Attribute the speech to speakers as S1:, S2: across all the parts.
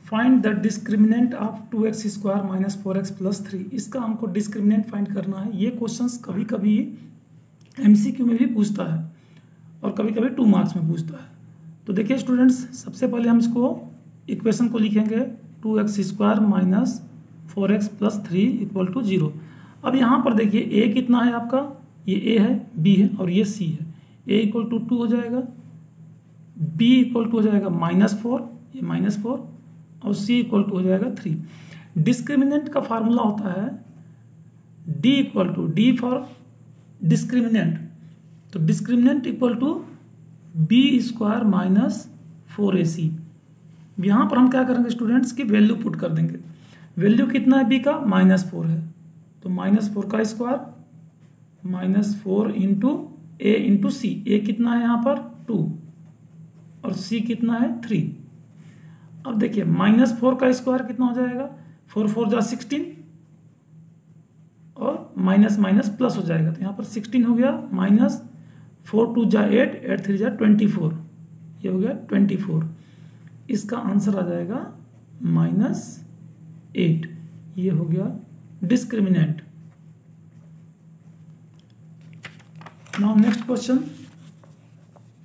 S1: Find the discriminant of 2x square minus 4x plus 3। इसका हमको discriminant find करना है। ये क्वेश्चंस कभी कभी MCQ में भी पूछता है और कभी कभी 2 मार्क्स में पूछता है। तो देखिए स्टूडेंट्स, सबसे पहले हम इसको इक्वेशन को लिखेंगे 2x square minus 4x plus 3 equal to 0। अब यहाँ पर देखिए a कितना है आपका, ये a है, b है और ये c है। a इक्वल टू 2 हो जाएगा, b इक्वल टू हो जाएगा -4, ये -4 और c इक्वल टू हो जाएगा 3। डिस्क्रिमिनेंट का फार्मूला होता है d equal to d for discriminant, तो discriminant equal to b square minus 4ac। यहाँ पर हम क्या करेंगे स्टूडेंट्स की वैल्यू पुट कर देंगे। वैल्यू कितना है b का, -4 है, तो -4 का square -4 into a into C. a कितना है यहाँ पर 2 और c कितना है 3। अब देखिए -4 का स्क्वायर कितना हो जाएगा, 4 4 जा 16 और माइनस माइनस प्लस हो जाएगा, तो यहाँ पर 16 हो गया, -4 2 जा 8 8 3 जा 24, ये हो गया 24। इसका आंसर आ जाएगा -8। ये हो गया discriminant. Now next question,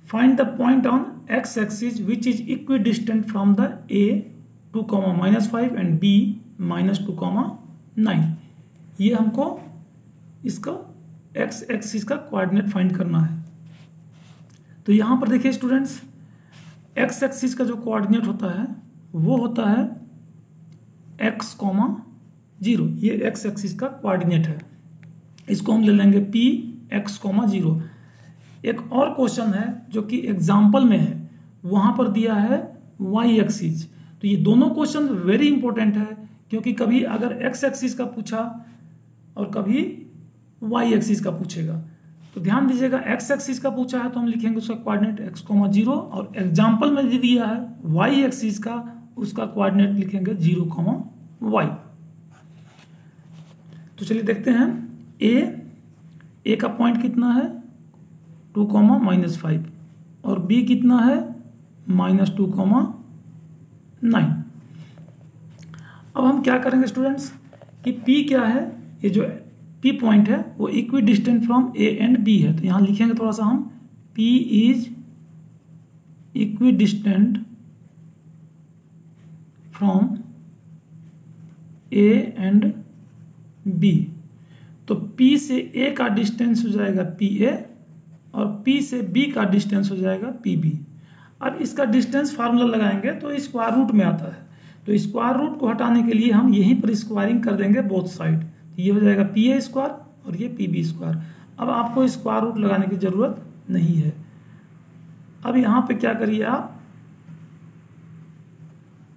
S1: find the point on x axis which is equidistant from the a 2, -5 and b -2, 9। ये हमको इसका x एक्सिस का कोऑर्डिनेट फाइंड करना है। तो यहाँ पर देखिए स्टूडेंट्स, x एक्सिस का जो कोऑर्डिनेट होता है वो होता है x, 0। ये x एक्सिस का कोऑर्डिनेट है, इसको हम ले लेंगे p x, 0। एक और क्वेश्चन है जो कि एग्जाम्पल में है, वहां पर दिया है y एक्सिस। तो ये दोनों क्वेश्चन वेरी इंपॉर्टेंट है, क्योंकि कभी अगर x एक्सिस का पूछा और कभी y एक्सिस का पूछेगा। तो ध्यान दीजिएगा, x एक्सिस का पूछा है तो हम लिखेंगे उसका कोऑर्डिनेट x, 0, और एग्जाम्पल में दिया है y एक्सिस का, उसका कोऑर्डिनेट लिखेंगे 0, y। तो चलिए देखते हैं, a का पॉइंट कितना है 2, -5 और b कितना है -2, 9। अब हम क्या करेंगे स्टूडेंट्स कि p क्या है, ये जो p पॉइंट है वो equi distant from a and b है। तो यहां लिखेंगे थोड़ा सा हम, p is equi distant from a and b। तो p से a का डिस्टेंस हो जाएगा pa और p से b का डिस्टेंस हो जाएगा pb। अब इसका डिस्टेंस फार्मूला लगाएंगे तो स्क्वायर रूट में आता है, तो स्क्वायर रूट को हटाने के लिए हम यहीं पर स्क्वायरिंग कर देंगे बोथ साइड। तो ये हो जाएगा pa स्क्वायर और ये pb स्क्वायर। अब आपको स्क्वायर रूट लगाने की जरूरत नहीं है। अब यहाँ पे क्या करिए, आप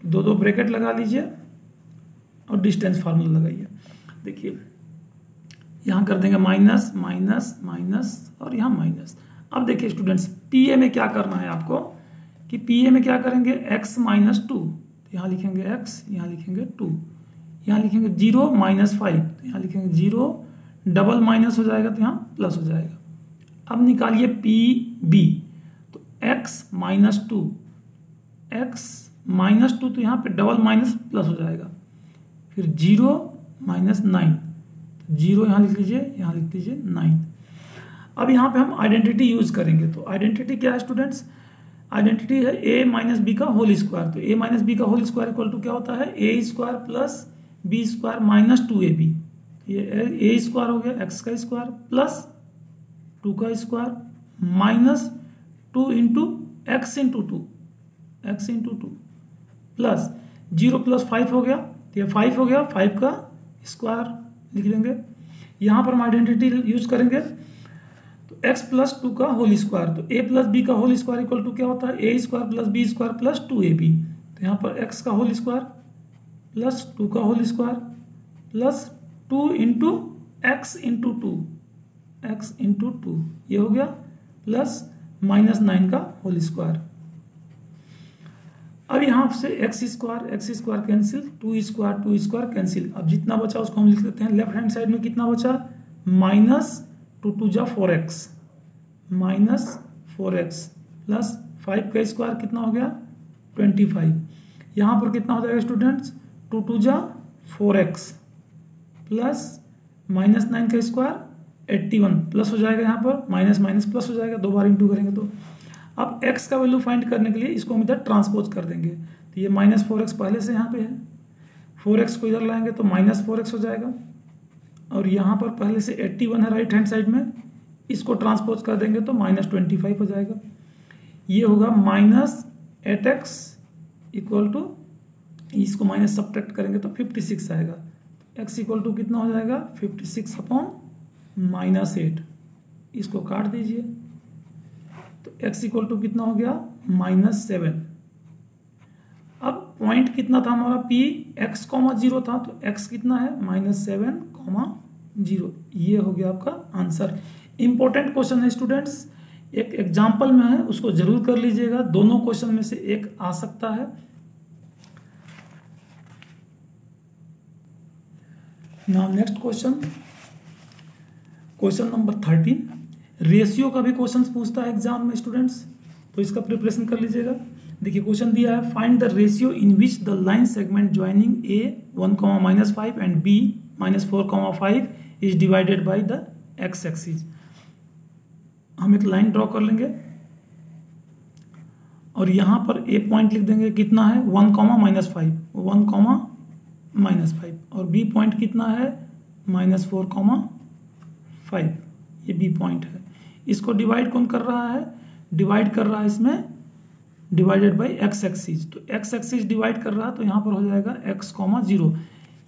S1: दो ब्रैकेट लगा लीजिए और डिस्टेंस फार्मूला लगाइए। देखिए यहाँ कर देंगे माइनस माइनस माइनस और यहाँ माइनस। अब देखिए स्टूडेंट्स, पीए में क्या करना है आपको कि पीए में क्या करेंगे, x -2, तो यहाँ लिखेंगे x, यहाँ लिखेंगे 2, यहाँ लिखेंगे 0 -5, तो यहाँ लिखेंगे 0, डबल माइनस हो जाएगा तो यहाँ प्लस हो जाएगा। अब निकालिए pb, तो x -2, x -2, तो यहाँ पे डबल माइनस प्लस हो जाएगा, फिर 0 -9, 0 यहाँ लिख लीजिए, यहाँ लिख लीजिए 9। अब यहाँ पे हम आइडेंटिटी यूज करेंगे। तो आइडेंटिटी क्या है स्टूडेंट्स, आइडेंटिटी है a माइनस बी का होल स्क्वायर। तो a माइनस बी का होल स्क्वायर इक्वल टू क्या होता है, a square plus b square minus 2ab। ये a स्क्वायर हो गया, x का स्क्वायर प्लस 2 का square minus 2 into x into 2, x into 2 plus 0 plus 5 हो गया, तो ये 5 हो गया, 5 का स्क्वायर लिख लेंगे। यहाँ पर हम आइडेंटिटी यूज करेंगे, तो x प्लस 2 का होल स्क्वायर, तो a प्लस बी का होल स्क्वायर इक्वल टू क्या होता है, a square plus b square plus 2ab। तो यहाँ पर x का होल स्क्वायर प्लस 2 का whole square plus 2 into x into 2, x into 2, ये हो गया प्लस -9 का होल स्क्वायर। अब यहाँ से x square cancel, 2 square cancel. अब जितना बचा उसको हम लिख लेते हैं, लेफ्ट हैंड साइड में कितना बचा, -2 2 जा 4x, -4x प्लस 5 का स्क्वायर कितना हो गया 25। यहाँ पर कितना हो जाएगा स्टूडेंट्स, 2 2 जा 4x प्लस -9 का स्क्वायर 81 प्लस हो जाएगा, यहाँ पर माइनस माइनस प्लस हो जाएगा, 2 बार इंटू करेंगे तो। अब x का वैल्यू फाइंड करने के लिए इसको हम इधर ट्रांसपोज कर देंगे, तो ये -4x पहले से यहाँ पे है, 4x को इधर लाएंगे तो -4x हो जाएगा, और यहाँ पर पहले से 81 है राइट हैंड साइड में, इसको ट्रांसपोज कर देंगे तो -25 हो जाएगा। ये होगा -8x इक्वल टू, इसको माइनस सब्ट्रैक्ट करेंगे तो 56 आएगा। x इक्वल टू कितना हो जाएगा, 56 अपॉन -8, इसको काट दीजिए तो x इक्वल टू कितना हो गया, -7। अब पॉइंट कितना था हमारा p x, 0 था, तो x कितना है -7, 0। ये हो गया आपका आंसर। इंपॉर्टेंट क्वेश्चन है स्टूडेंट्स, एक एग्जाम्पल में है, उसको जरूर कर लीजिएगा, दोनों क्वेश्चन में से एक आ सकता है। Now next question number 13, ratio का भी क्वेश्चन पूछता है एग्जाम में स्टूडेंट्स, तो इसका प्रिपरेशन कर लीजिएगा। देखिए क्वेश्चन दिया है, find the ratio in which the line segment joining A 1, -5 and B -4, 5 is divided by the X axis. हम एक लाइन ड्रॉ कर लेंगे और यहां पर ए पॉइंट लिख देंगे, कितना है 1, -5, 1, -5, और बी पॉइंट कितना है -4, 5, ये बी पॉइंट है। इसको डिवाइड कौन कर रहा है, डिवाइड कर रहा है इसमें डिवाइडेड बाय एक्स एक्सिस, तो एक्स एक्सिस डिवाइड कर रहा है तो यहाँ पर हो जाएगा x, 0।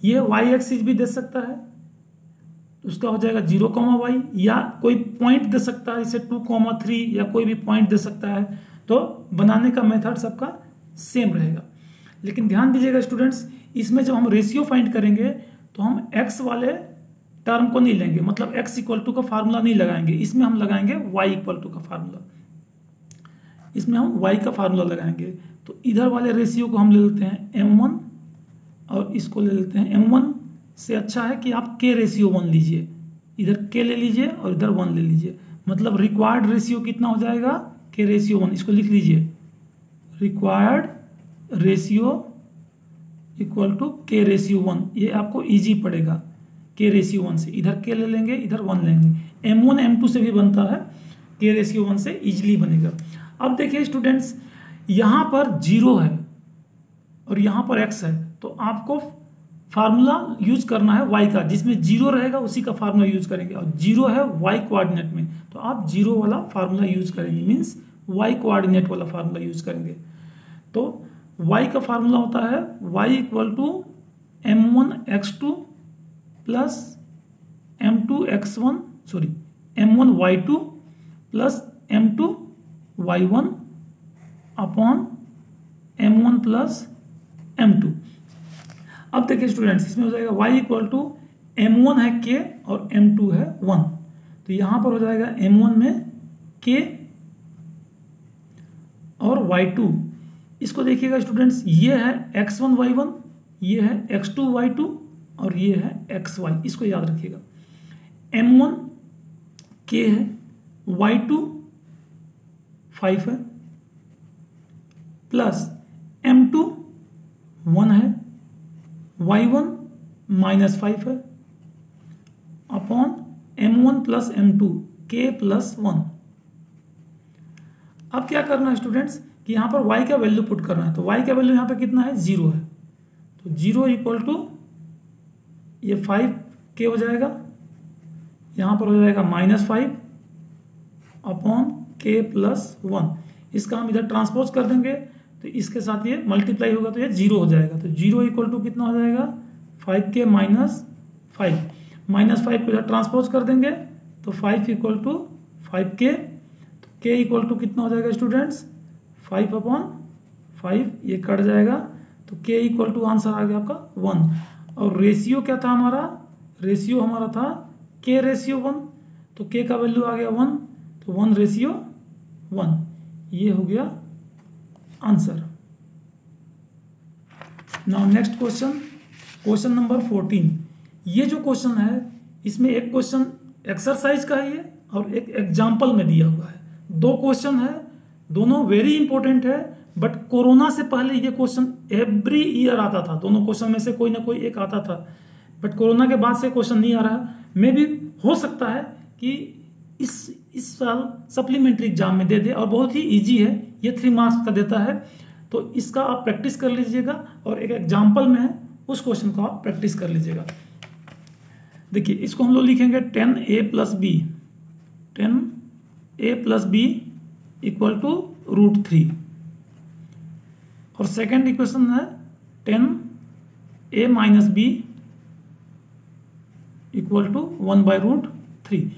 S1: ये वाई एक्सिस भी दे सकता है, उसका हो जाएगा 0, y, या कोई पॉइंट दे सकता है, जैसे 2, 3 या कोई भी पॉइंट दे सकता है, तो बनाने का मेथड सबका सेम रहेगा। लेकिन ध्यान दीजिएगा स्टूडेंट्स, इसमें जब हम रेशियो फाइंड करेंगे तो हम x वाले टर्म को नहीं लेंगे, मतलब x इक्वल टू का फार्मूला नहीं लगाएंगे, इसमें हम लगाएंगे y इक्वल टू का फार्मूला, इसमें हम y का फार्मूला लगाएंगे। तो इधर वाले रेशियो को हम ले लेते हैं m1 और इसको ले लेते हैं m1 से अच्छा है कि आप k रेशियो 1 लीजिए, इधर k ले लीजिए और इधर 1 ले लीजिए, मतलब रिक्वायर्ड रेशियो कितना हो जाएगा, k रेशियो 1, इसको लिख लीजिए, required ratio equal to k ratio 1, ये आपको इजी पड़ेगा। k रेशियो 1 से इधर k ले लेंगे, इधर 1 लेंगे, m1 m2 से भी बनता है, k रेशियो 1 से इजीली बनेगा। अब देखिए स्टूडेंट्स, यहाँ पर 0 है और यहाँ पर x है, तो आपको फार्मूला यूज करना है y का, जिसमें 0 रहेगा उसी का फार्मूला यूज करेंगे, और 0 है y कोऑर्डिनेट में, तो आप 0 वाला फार्मूला यूज करेंगे, मीन्स y कोऑर्डिनेट वाला फार्मूला यूज करेंगे। तो y का फार्मूला होता है y equal to m1x2 plus m2x1, sorry m1y2 plus m2y1 upon m1 plus m2। अब देखिए स्टूडेंट्स, इसमें हो जाएगा y इक्वल टू m1 है k और m2 है 1, तो यहां पर हो जाएगा m1 में k और y2, इसको देखिएगा स्टूडेंट्स, ये है x1 y1, ये है x2 y2 और ये है xy, इसको याद रखिएगा। m1 k है, y2 5 है, प्लस m2 1 है, y1 -5 है, upon m1 plus m2 k plus 1। अब क्या करना है स्टूडेंट्स कि यहाँ पर y का वैल्यू पुट करना है, तो y का वैल्यू यहाँ पे कितना है, 0 है, तो 0 इक्वल टू ये 5k हो जाएगा, यहाँ पर हो जाएगा -5 अपॉन k प्लस 1, इसका हम इधर ट्रांसपोज कर देंगे तो इसके साथ ये मल्टीप्लाई होगा तो ये 0 हो जाएगा, तो 0 इक्वल टू कितना हो जाएगा, 5k -5 को इधर ट्रांसपोज कर देंगे तो 5 इक्वल टू 5k, तो k इक्वल टू कितना हो जाएगा स्टूडेंट्स, 5 अपॉन 5, ये कट जाएगा, तो k इक्वल टू आंसर आ गया आपका 1। और रेशियो क्या था हमारा, रेशियो हमारा था k रेशियो 1, तो k का वैल्यू आ गया 1, तो 1 रेशियो 1, ये हो गया answer. Now next question number 14। ये जो क्वेश्चन है इसमें एक क्वेश्चन एक्सरसाइज का है ये और एक एग्जाम्पल में दिया हुआ है, 2 क्वेश्चन है, दोनों वेरी इंपॉर्टेंट है, बट कोरोना से पहले ये क्वेश्चन एवरी ईयर आता था, दोनों क्वेश्चन में से कोई ना कोई एक आता था, बट कोरोना के बाद से क्वेश्चन नहीं आ रहा है। मे भी हो सकता है कि इस साल सप्लीमेंट्री एग्जाम में दे दे, और बहुत ही इजी है, ये 3 मार्क्स का देता है, तो इसका आप प्रैक्टिस कर लीजिएगा, और एक एग्जाम्पल में है उस क्वेश्चन को आप प्रैक्टिस कर लीजिएगा। देखिए इसको हम लोग लिखेंगे 10a plus B, 10a plus B equal to √3, और सेकेंड इक्वेशन है 10a minus B equal to 1/√3।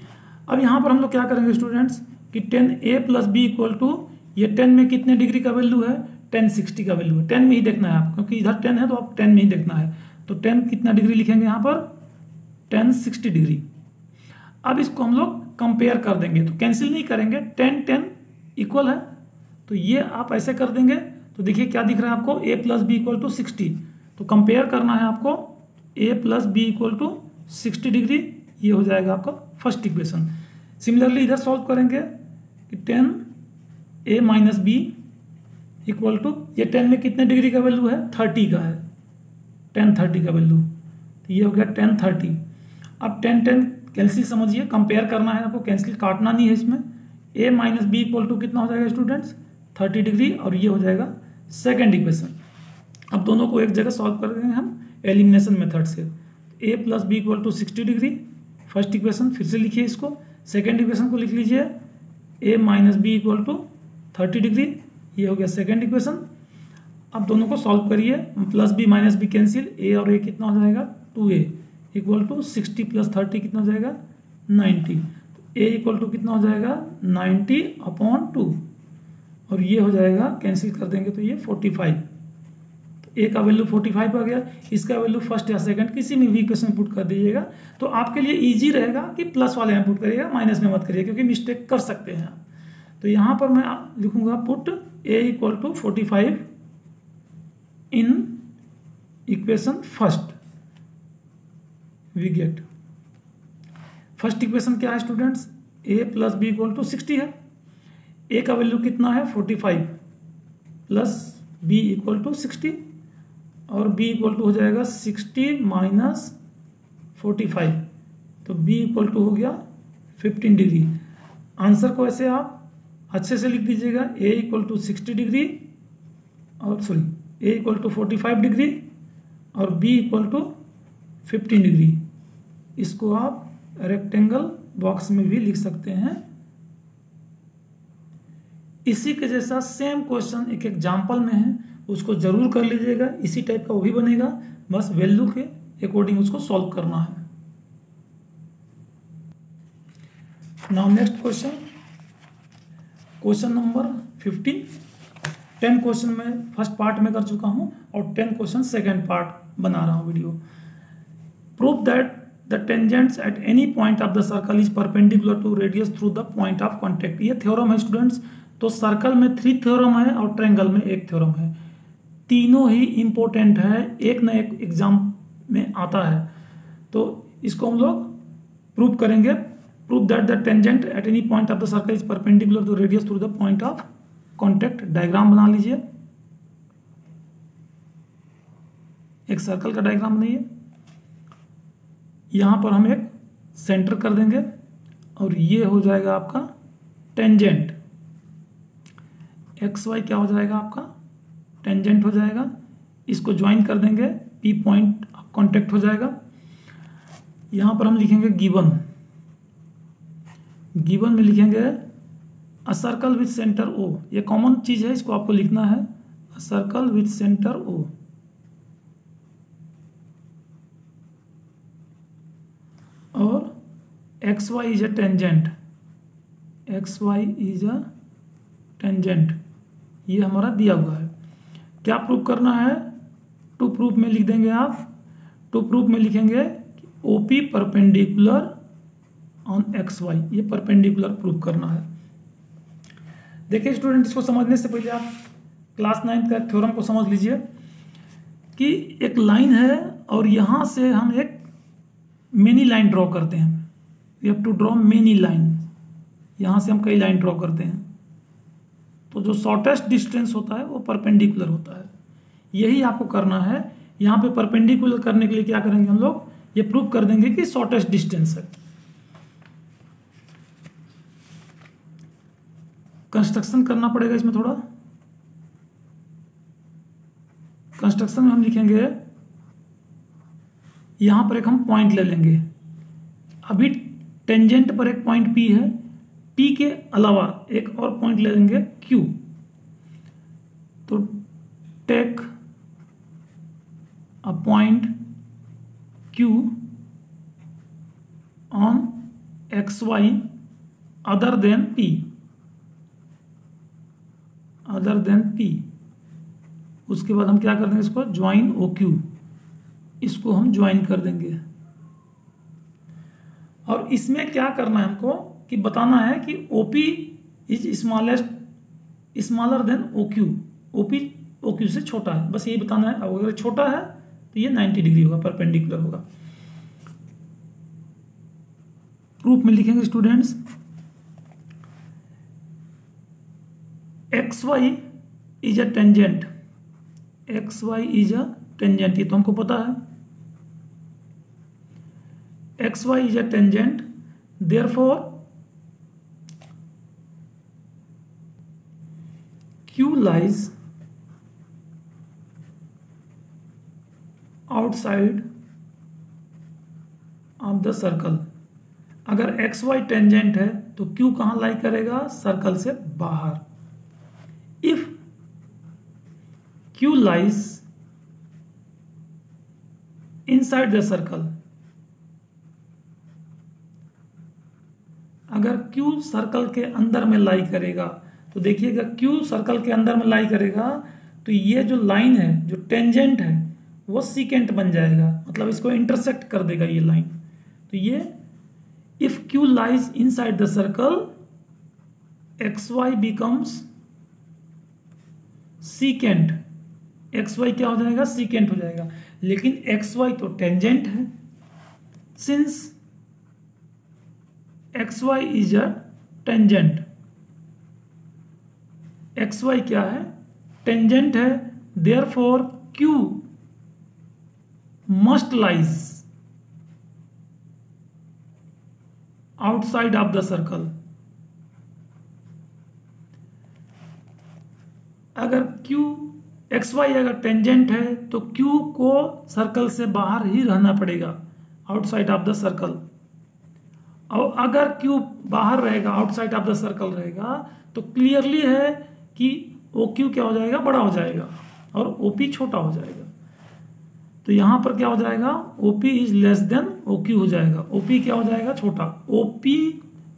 S1: अब यहां पर हम लोग क्या करेंगे स्टूडेंट्स कि 10a plus B equal to, ये 10 में कितने डिग्री का वैल्यू है, 1060 का वैल्यू है, 10 में ही देखना है आप, क्योंकि इधर 10 है तो आप 10 में ही देखना है। तो 10 कितना डिग्री लिखेंगे यहाँ पर, 1060 डिग्री। अब इसको हम लोग कंपेयर कर देंगे, तो कैंसिल नहीं करेंगे, 10 10 इक्वल है, तो ये आप ऐसे कर देंगे। तो देखिए क्या दिख रहा है आपको, a plus B equal to 60, तो कंपेयर करना है आपको a plus B equal to 60 degree, ये हो जाएगा आपका फर्स्ट इक्वेशन। सिमिलरली इधर सॉल्व करेंगे कि 10a minus B equal to, ये 10 में कितने डिग्री का वैल्यू है, 30 का है, 1030 का वैल्यू, तो ये हो गया 1030। अब 10 10 कैंसिल समझिए, कंपेयर करना है आपको, कैंसिल काटना नहीं है इसमें। a minus B equal to कितना हो जाएगा स्टूडेंट्स, 30 डिग्री, और ये हो जाएगा सेकेंड इक्वेशन। अब दोनों को एक जगह सॉल्व कर देंगे हम एलिमिनेशन मेथड से। a plus B equal to 60 degree first equation, फिर से लिखिए इसको। सेकेंड इक्वेशन को लिख लीजिए a minus B equal to 30 degree, ये हो गया सेकेंड इक्वेशन। अब दोनों को सॉल्व करिए, plus B minus B cancel, a और a कितना हो जाएगा, 2a इक्वल टू 60 प्लस 30 कितना हो जाएगा, 90। तो a इक्वल टू कितना हो जाएगा, 90/2, और ये हो जाएगा, कैंसिल कर देंगे तो ये 45। तो a का वैल्यू 45 आ गया, इसका वैल्यू फर्स्ट या सेकंड किसी में भी इक्वेशन पुट कर दीजिएगा, तो आपके लिए इजी रहेगा कि प्लस वाले में पुट करिएगा, माइनस में मत करिए, क्योंकि मिस्टेक कर सकते हैं। तो यहाँ पर मैं लिखूंगा put a equal to 45 in equation first, we get first equation क्या है students, a plus B equal to 60 है, a का वैल्यू कितना है 45 प्लस b इक्वल टू 60, और b इक्वल टू हो जाएगा 60 माइनस 45, तो b इक्वल टू हो गया 15 डिग्री। आंसर को ऐसे आप अच्छे से लिख दीजिएगा, a इक्वल टू 60 डिग्री, और sorry a equal to 45 degree, और b इक्वल टू 15 डिग्री। इसको आप रेक्टेंगल बॉक्स में भी लिख सकते हैं। इसी के जैसा सेम क्वेश्चन एक एग्जाम्पल में है, उसको जरूर कर लीजिएगा, इसी टाइप का वो भी बनेगा, बस वैल्यू के अकॉर्डिंग उसको सॉल्व करना है। Now next question, question number 15। 10 question में फर्स्ट पार्ट में कर चुका हूं, और 10 क्वेश्चन सेकेंड पार्ट बना रहा हूं video. Prove that the tangents at any point of the circle is perpendicular to radius through the point of contact. ये थ्योरम है स्टूडेंट्स, तो सर्कल में 3 थ्योरम है और ट्रायंगल में 1 थ्योरम है, तीनों ही इंपॉर्टेंट है, एक ना एक एग्जाम में आता है, तो इसको हम लोग प्रूव करेंगे। Prove that the tangent at any point of the circle is perpendicular to radius through the point of contact. Diagram बना लीजिए, एक सर्कल का डायग्राम बनाइए, यहां पर हम एक सेंटर कर देंगे, और ये हो जाएगा आपका टेंजेंट, एक्स वाई क्या हो जाएगा आपका टेंजेंट हो जाएगा। इसको ज्वाइन कर देंगे, पी पॉइंट कांटेक्ट हो जाएगा। यहां पर हम लिखेंगे गिवन, गिवन में लिखेंगे a circle with centre o, ये कॉमन चीज है, इसको आपको लिखना है, a circle with centre o, और x y is a tangent, x y is a tangent, ये हमारा दिया हुआ है। क्या प्रूव करना है, टू प्रूफ में लिख देंगे आप, टू प्रूफ में लिखेंगे OP perpendicular on X Y, ये परपेंडिकुलर प्रूव करना है। देखिए स्टूडेंट, इसको समझने से पहले आप क्लास 9 का थ्योरम को समझ लीजिए कि एक लाइन है और यहां से हम एक मेनी लाइन ड्रॉ करते हैं, we have to draw many line, यहां से हम कई लाइन ड्रॉ करते हैं। तो जो शॉर्टेस्ट डिस्टेंस होता है वो परपेंडिकुलर होता है। यही आपको करना है। यहाँ पे परपेंडिकुलर करने के लिए क्या करेंगे हम लोग, ये प्रूव कर देंगे कि शॉर्टेस्ट डिस्टेंस है। कंस्ट्रक्शन करना पड़ेगा इसमें थोड़ा। कंस्ट्रक्शन में हम लिखेंगे, यहां पर एक हम पॉइंट ले लेंगे। अभी टेंजेंट पर एक पॉइंट P है, P के अलावा एक और पॉइंट ले लेंगे Q। तो take a point Q on XY other than P, other than P। उसके बाद हम क्या कर देंगे, इसको ज्वाइन OQ, इसको हम ज्वाइन कर देंगे। और इसमें क्या करना है हमको कि बताना है कि OP is smallest smaller than OQ, OP OQ से छोटा है, बस यही बताना है। अगर छोटा है तो ये 90 डिग्री होगा, परपेंडिकुलर होगा। प्रूफ में लिखेंगे students, XY is a tangent, XY is a tangent, ये तो हमको पता है। XY is a tangent, therefore Q lies outside of the circle। अगर XY टेंजेंट है तो Q कहां लाई करेगा, सर्कल से बाहर। If Q lies inside the circle, अगर Q सर्कल के अंदर में लाई करेगा, तो देखिएगा Q सर्कल के अंदर में लाई करेगा तो ये जो लाइन है, जो टेंजेंट है, वो सीकेंट बन जाएगा, मतलब इसको इंटरसेक्ट कर देगा ये लाइन। तो ये if Q lies inside the circle, XY becomes secant, XY क्या हो जाएगा, सीकेंट हो जाएगा। लेकिन XY तो टेंजेंट है, since XY is a tangent, XY क्या है, टेंजेंट है, therefore Q must lies outside of the circle. अगर XY अगर टेंजेंट है तो Q को सर्कल से बाहर ही रहना पड़ेगा, आउटसाइड ऑफ द सर्कल। और अगर Q बाहर रहेगा, आउटसाइड ऑफ द सर्कल रहेगा, तो क्लियरली है कि OQ क्या हो जाएगा, बड़ा हो जाएगा और OP छोटा हो जाएगा। तो यहां पर क्या हो जाएगा, OP is less than OQ हो जाएगा, OP क्या हो जाएगा, छोटा। OP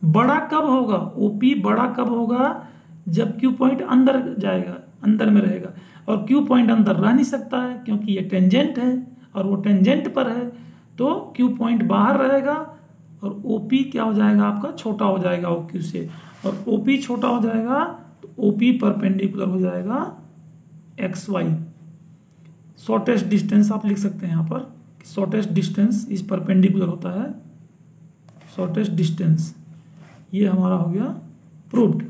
S1: बड़ा कब होगा, OP बड़ा कब होगा, जब Q पॉइंट अंदर जाएगा, अंदर में रहेगा। और Q पॉइंट अंदर रह नहीं सकता है क्योंकि ये टेंजेंट है और वो टेंजेंट पर है, तो Q पॉइंट बाहर रहेगा और OP क्या हो जाएगा, आपका छोटा हो जाएगा OQ से। और OP छोटा हो जाएगा तो OP परपेंडिकुलर हो जाएगा XY। शॉर्टेस्ट डिस्टेंस आप लिख सकते हैं यहाँ पर, शॉर्टेस्ट डिस्टेंस इज परपेंडिकुलर होता है, शॉर्टेस्ट डिस्टेंस। ये हमारा हो गया प्रूव्ड।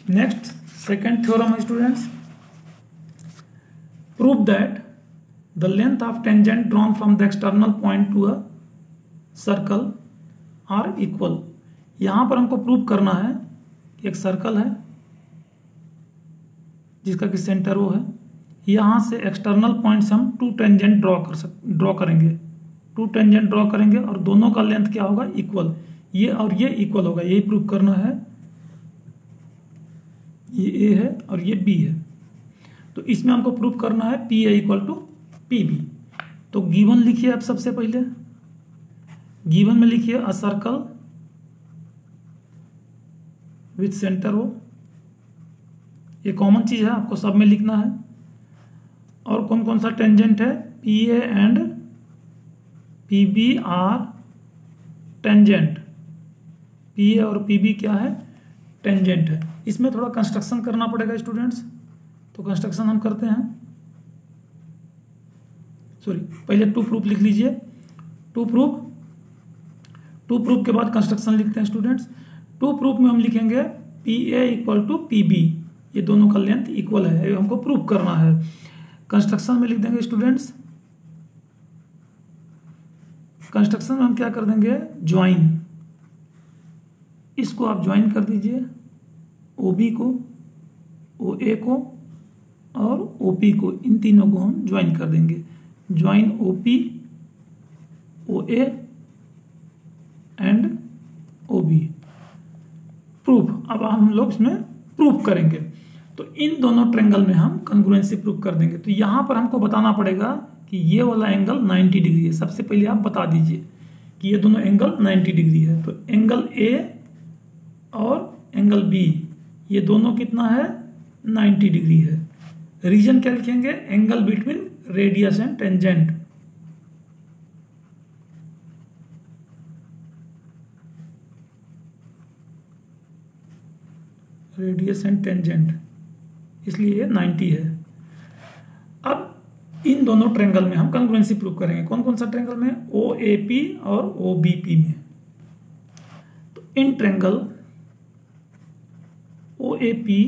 S1: नेक्स्ट सेकेंड थ्योरम है students, prove that the length of tangent drawn from the external point to a circle are equal. यहां पर हमको प्रूव करना है कि एक सर्कल है जिसका कि सेंटर वो है, यहां से एक्सटर्नल पॉइंट से हम टू टेंजेंट ड्रॉ करेंगे, टू टेंजेंट ड्रॉ करेंगे और दोनों का लेंथ क्या होगा, इक्वल। ये और ये इक्वल होगा, यही प्रूव करना है। ये ए है और ये बी है, तो इसमें हमको प्रूव करना है P A equal to P B. तो गिवन लिखिए आप, सबसे पहले गिवन में लिखिए अ सर्कल विथ सेंटर हो, ये कॉमन चीज है, आपको सब में लिखना है। और कौन कौन सा टेंजेंट है, P A and P B are tangent, P A और पी बी क्या है, टेंजेंट है। इसमें थोड़ा कंस्ट्रक्शन करना पड़ेगा स्टूडेंट्स, तो कंस्ट्रक्शन हम करते हैं। सॉरी, पहले टू प्रूफ लिख लीजिए, टू प्रूफ के बाद कंस्ट्रक्शन लिखते हैं स्टूडेंट्स। टू प्रूफ में हम लिखेंगे P A equal to P B, ये दोनों का लेंथ इक्वल है, ये हमको प्रूफ करना है। कंस्ट्रक्शन में लिख देंगे स्टूडेंट्स, कंस्ट्रक्शन में हम क्या कर देंगे, ज्वाइन, इसको आप ज्वाइन कर दीजिए, ओ बी को, ओ ए को और ओ पी को, इन तीनों को हम ज्वाइन कर देंगे, join O P O A and O B, proof. अब हम लोग इसमें प्रूफ करेंगे, तो इन दोनों ट्रायंगल में हम कॉन्ग्रुएंसी प्रूफ कर देंगे। तो यहां पर हमको बताना पड़ेगा कि ये वाला एंगल 90 डिग्री है। सबसे पहले आप बता दीजिए कि ये दोनों एंगल 90 डिग्री है, तो एंगल ए और एंगल बी ये दोनों कितना है, 90 डिग्री है। रीजन क्या लिखेंगे, angle between radius and tangent, radius and tangent, इसलिए 90 है। अब इन दोनों ट्रायंगल में हम कॉन्ग्रुएंसी प्रूव करेंगे। कौन कौन सा ट्रायंगल में, ओ ए पी और ओ बी पी में। तो in triangle o a p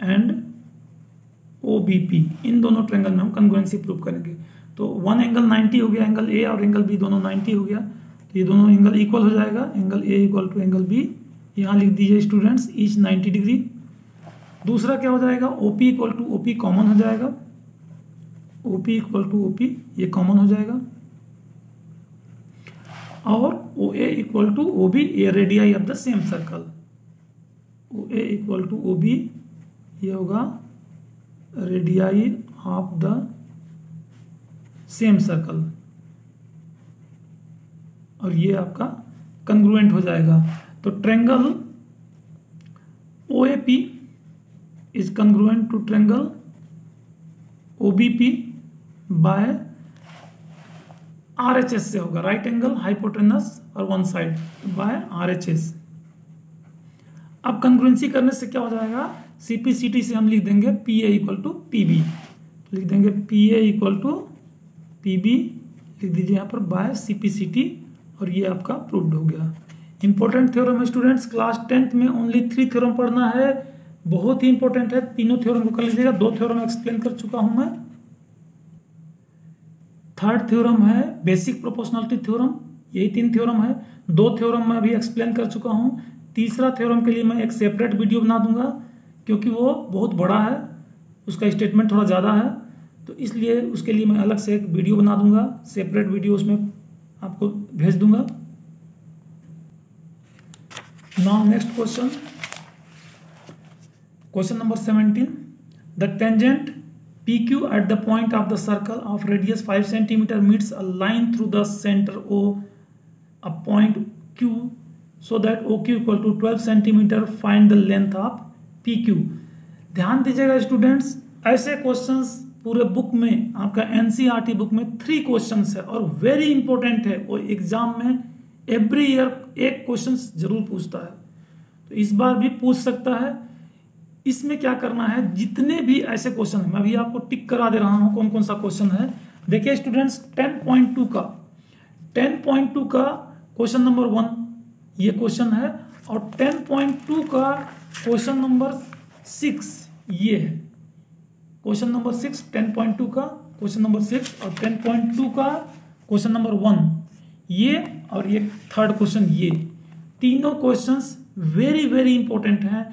S1: and O b p, इन दोनों ट्रायंगल में हम कॉन्ग्रुएंसी प्रूव करेंगे। तो वन एंगल 90 हो गया, एंगल ए और एंगल बी दोनों 90 हो गया, तो ये दोनों एंगल इक्वल हो जाएगा, angle A equal to angle B, यहाँ लिख दीजिए स्टूडेंट्स ईच 90 डिग्री। दूसरा क्या हो जाएगा, OP equal to OP common हो जाएगा, ओपी इक्वल टू ओपी ये कॉमन हो जाएगा, और O A equal to O B, ये radii of the same circle, O A equal to O B ये होगा radii of the same circle, और ये आपका कॉन्ग्रुएंट हो जाएगा। तो triangle OAP is congruent to triangle OBP by RHS से होगा, राइट एंगल हाइपोटेनस और वन साइड बाय RHS। अब कॉन्ग्रुएंसी करने से क्या हो जाएगा, CPCT से हम लिख देंगे PA इक्वल टू PB, लिख देंगे PA इक्वल टू PB, लिख दीजिए यहाँ पर बाय CPCT, और ये आपका प्रूव्ड हो गया। इंपॉर्टेंट थ्योरम है स्टूडेंट्स, क्लास 10th में ओनली 3 थ्योरम पढ़ना है, बहुत ही इंपॉर्टेंट है, तीनों थ्योरम को कर लीजिएगा। 2 थ्योरम एक्सप्लेन कर चुका हूं मैं। थर्ड थ्योरम है बेसिक प्रोपोर्शनलिटी थ्योरम, यही 3 थ्योरम है। 2 थ्योरम मैं भी एक्सप्लेन कर चुका हूं। तीसरा थ्योरम के लिए मैं एक सेपरेट वीडियो बना दूंगा, क्योंकि वो बहुत बड़ा है, उसका स्टेटमेंट थोड़ा ज़्यादा है, तो इसलिए उसके लिए मैं अलग से एक वीडियो बना दूंगा, सेपरेट वीडियो उसमें आपको भेज दूंगा। Now next question, question number 17, the tangent PQ at the point of the circle of radius 5 cm meets a line through the center O, a point Q, so that OQ equal to 12 cm, find the length of PQ। ध्यान दीजिएगा students, ऐसे questions पूरे book में, आपका NCERT book में 3 questions है और very important है, वो एग्जाम में एवरी ईयर एक क्वेश्चन जरूर पूछता है, तो इस बार भी पूछ सकता है। इसमें क्या करना है, जितने भी ऐसे क्वेश्चन है मैं अभी आपको टिक करा दे रहा हूं कौन कौन सा क्वेश्चन है। देखिए स्टूडेंट्स 10.2 का क्वेश्चन नंबर 1 ये क्वेश्चन है, और 10.2 का क्वेश्चन नंबर 6 ये है। क्वेश्चन नंबर 6 10.2 का क्वेश्चन नंबर 6 और 10.2 का क्वेश्चन नंबर 1 ये, और ये थर्ड क्वेश्चन, ये तीनों क्वेश्चंस वेरी वेरी इंपॉर्टेंट हैं,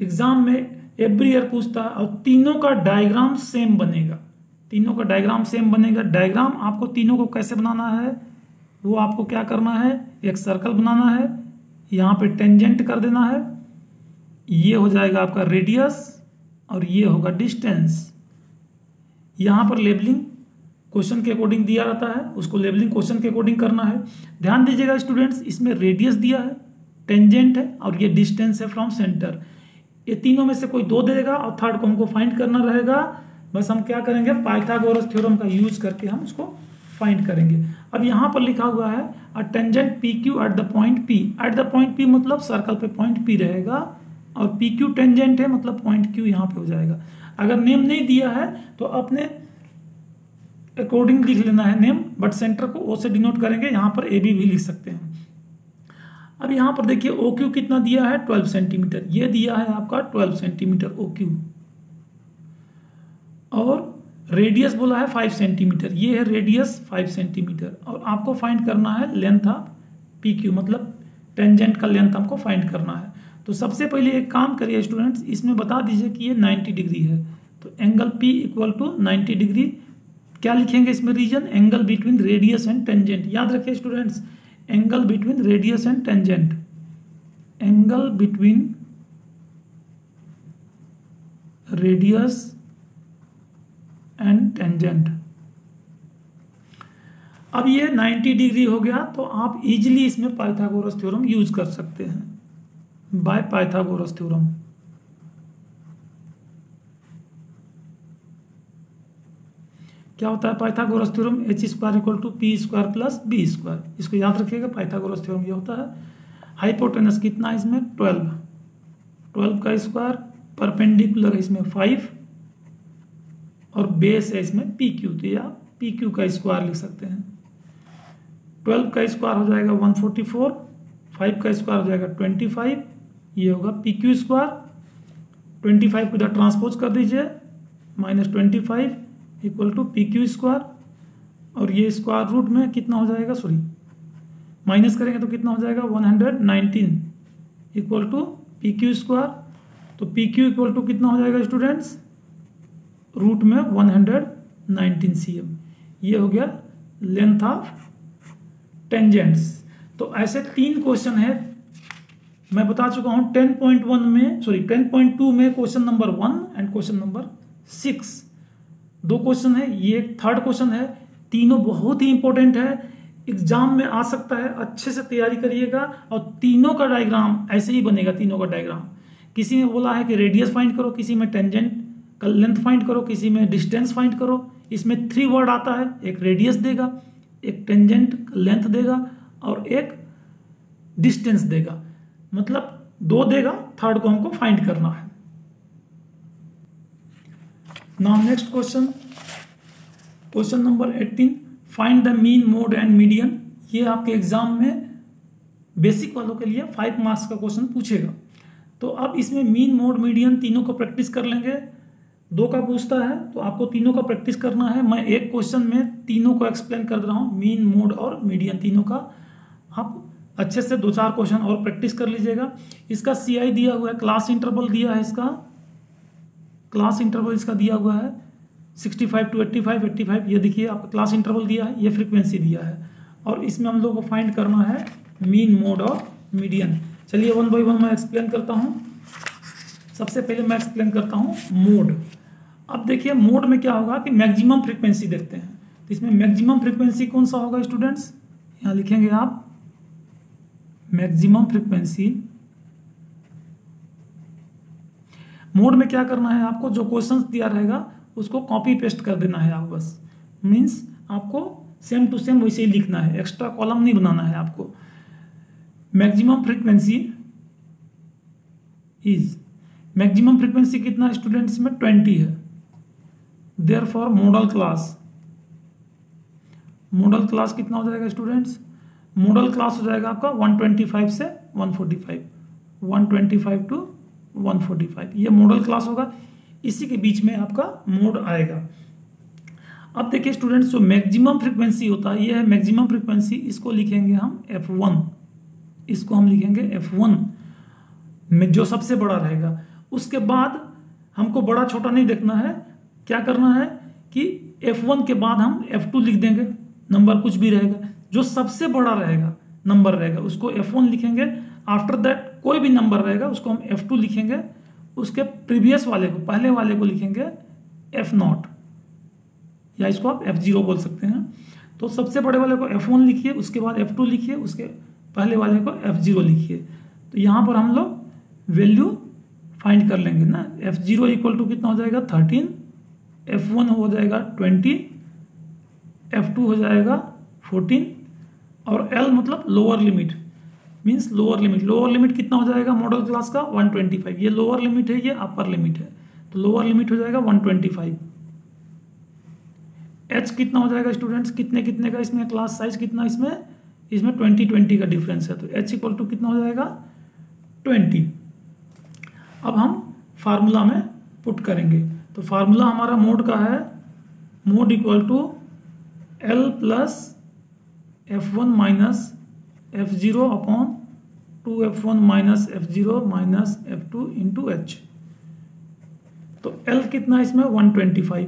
S1: एग्जाम में एवरी ईयर पूछता है, और तीनों का डायग्राम सेम बनेगा, तीनों का डायग्राम सेम बनेगा। डायग्राम आपको तीनों को कैसे बनाना है, वो आपको क्या करना है, एक सर्कल बनाना है, यहाँ पे टेंजेंट कर देना है, ये हो जाएगा आपका रेडियस और ये होगा डिस्टेंस। यहाँ पर लेबलिंग क्वेश्चन के अकॉर्डिंग दिया रहता है, उसको लेबलिंग क्वेश्चन के अकॉर्डिंग करना है। ध्यान दीजिएगा स्टूडेंट्स, इसमें रेडियस दिया है, टेंजेंट है और ये डिस्टेंस है फ्रॉम सेंटर। ये तीनों में से कोई 2 दे देगा और थर्ड को हमको फाइंड करना रहेगा। बस हम क्या करेंगे, पाइथागोरस थ्योरम का यूज करके हम उसको फाइंड करेंगे। अब यहाँ पर लिखा हुआ है a tangent PQ at the point P। At the point P मतलब सर्कल पे पॉइंट P रहेगा, और PQ टेंजेंट है मतलब पॉइंट Q यहाँ पे हो जाएगा। अगर नेम नहीं दिया है तो अपने अकॉर्डिंग लिख लेना है नेम, बट सेंटर को O से डिनोट करेंगे, यहाँ पर AB भी लिख सकते हैं। अब यहाँ पर देखिए ओ क्यू कितना दिया है 12 सेंटीमीटर, ये दिया है आपका 12 सेंटीमीटर ओ क्यू, और रेडियस बोला है 5 सेंटीमीटर, ये है रेडियस 5 सेंटीमीटर, और आपको फाइंड करना है लेंथ ऑफ पी क्यू, मतलब टेंजेंट का लेंथ हमको फाइंड करना है। तो सबसे पहले एक काम करिए स्टूडेंट्स, इसमें बता दीजिए कि ये 90 डिग्री है, तो angle P equal to 90 degree, क्या लिखेंगे इसमें reason, angle between radius and tangent. याद रखिए students, angle between radius and tangent, angle between radius and tangent. अब ये 90 डिग्री हो गया, तो आप इजीली इसमें पाइथागोरस थ्योरम यूज कर सकते हैं, बाय पाइथागोरस थ्योरम। क्या होता है Pythagoras theorem, H square equal to P square plus B square, इसको याद रखिएगा, पाइथागोरस थ्योरम ये होता है। हाइपोटेनस कितना है इसमें 12 का स्क्वायर, परपेंडिकुलर है इसमें 5, और बेस है इसमें पी क्यू, तो या पी क्यू का स्क्वायर लिख सकते हैं। 12 का स्क्वायर हो जाएगा 144, 5 का स्क्वायर हो जाएगा 25, ये होगा पी क्यू स्क्वायर, 25 को इधर ट्रांसपोज कर दीजिए, -25 equal to P Q square, और ये स्क्वायर रूट में कितना हो जाएगा, सॉरी माइनस करेंगे तो कितना हो जाएगा 119 equal to P Q square, तो पी क्यू इक्वल टू कितना हो जाएगा स्टूडेंट्स, रूट में 119 cm, ये हो गया लेंथ ऑफ टेंजेंट्स। तो ऐसे 3 क्वेश्चन है, मैं बता चुका हूं 10.1 में, सॉरी 10.2 में question number 1 and question number 6, 2 question है, ये एक थर्ड क्वेश्चन है, तीनों बहुत ही इंपॉर्टेंट है, एग्जाम में आ सकता है, अच्छे से तैयारी करिएगा। और तीनों का डायग्राम ऐसे ही बनेगा, तीनों का डायग्राम, किसी में बोला है कि रेडियस फाइंड करो, किसी में टेंजेंट का लेंथ फाइंड करो, किसी में डिस्टेंस फाइंड करो। इसमें 3 वर्ड आता है, एक रेडियस देगा, एक टेंजेंट लेंथ देगा, और एक डिस्टेंस देगा, मतलब 2 देगा, थर्ड को हमको फाइंड करना है। Now next question, question number 18, find the mean mode and median. ये आपके एग्जाम में बेसिक वालों के लिए 5 मार्क्स का क्वेश्चन पूछेगा। तो अब इसमें मीन मोड मीडियन तीनों को प्रैक्टिस कर लेंगे, 2 का पूछता है तो आपको तीनों का प्रैक्टिस करना है। मैं एक क्वेश्चन में तीनों को एक्सप्लेन कर रहा हूँ, मीन मोड और मीडियन तीनों का। आप अच्छे से 2-4 क्वेश्चन और प्रैक्टिस कर लीजिएगा। इसका CI दिया हुआ है, क्लास इंटरवल दिया है, इसका क्लास इंटरवल इसका दिया हुआ है 65 to 85, ये देखिए आपका क्लास इंटरवल दिया है, ये फ्रीक्वेंसी दिया है, और इसमें हम लोग को फाइंड करना है मीन मोड और मीडियन। चलिए 1 by 1 मैं एक्सप्लेन करता हूँ। सबसे पहले मैं एक्सप्लेन करता हूँ मोड। अब देखिए मोड में क्या होगा कि मैक्सिमम फ्रीक्वेंसी देखते हैं, तो इसमें मैक्सिमम फ्रीक्वेंसी कौन सा होगा स्टूडेंट्स, यहाँ लिखेंगे आप मैक्सिमम फ्रीक्वेंसी। मोड में क्या करना है आपको, जो क्वेश्चंस दिया रहेगा उसको कॉपी पेस्ट कर देना है आप, बस मीन्स आपको सेम टू सेम वैसे ही लिखना है, एक्स्ट्रा कॉलम नहीं बनाना है आपको। Maximum frequency is, maximum frequency कितना स्टूडेंट्स में 20 है, देयरफॉर मॉडल क्लास कितना हो जाएगा स्टूडेंट्स, मॉडल क्लास हो जाएगा आपका 125 से 145, 125 to 145, ये मॉडल क्लास होगा, इसी के बीच में आपका मोड आएगा। अब देखिए स्टूडेंट्स, जो मैक्सिमम फ्रीक्वेंसी होता है ये है मैक्सिमम फ्रीक्वेंसी, इसको लिखेंगे हम F1, इसको हम लिखेंगे F1 में, जो सबसे बड़ा रहेगा। उसके बाद हमको बड़ा छोटा नहीं देखना है, क्या करना है कि F1 के बाद हम F2 लिख देंगे, नंबर कुछ भी रहेगा, जो सबसे बड़ा रहेगा नंबर रहेगा उसको F1 लिखेंगे। आफ्टर दैट कोई भी नंबर रहेगा उसको हम F2 लिखेंगे, उसके प्रीवियस वाले को, पहले वाले को लिखेंगे F0, या इसको आप F0 बोल सकते हैं। तो सबसे बड़े वाले को F1 लिखिए, उसके बाद F2 लिखिए, उसके पहले वाले को F0 लिखिए। तो यहाँ पर हम लोग वैल्यू फाइंड कर लेंगे ना, F0 इक्वल टू कितना हो जाएगा 13, F1 हो जाएगा 20, F2 हो जाएगा 14, और L मतलब lower limit, means lower limit कितना हो जाएगा मॉडल क्लास का 125, ये लोअर लिमिट है, ये अपर लिमिट है, तो लोअर लिमिट हो जाएगा 125। H कितना हो जाएगा स्टूडेंट्स, कितने का इसमें क्लास साइज कितना, इसमें इसमें 20-20 का डिफरेंस है, तो h इक्वल टू कितना हो जाएगा 20। अब हम फार्मूला में पुट करेंगे, तो फार्मूला हमारा मोड का है mode equal to L plus F1 minus F0 upon 2F1 minus F0 minus F2 into H। तो L कितना है इसमें 125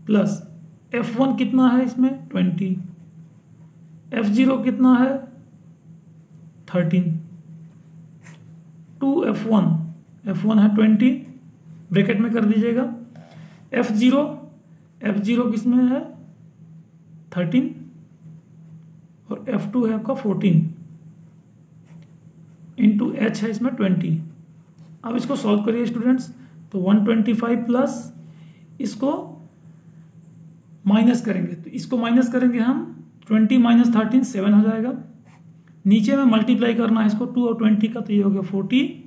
S1: प्लस F1 कितना है इसमें 20, F0 कितना है 13, 2F1 है 20 ब्रैकेट में कर दीजिएगा, F0 किसमें है 13 और F2 है आपका 14 इंटू H है इसमें 20। अब इसको सॉल्व करिए स्टूडेंट्स, तो 125 प्लस इसको माइनस करेंगे, तो इसको माइनस करेंगे हम 20 माइनस 13 7 हो जाएगा। नीचे में मल्टीप्लाई करना है इसको 2 और 20 का, तो ये हो गया 40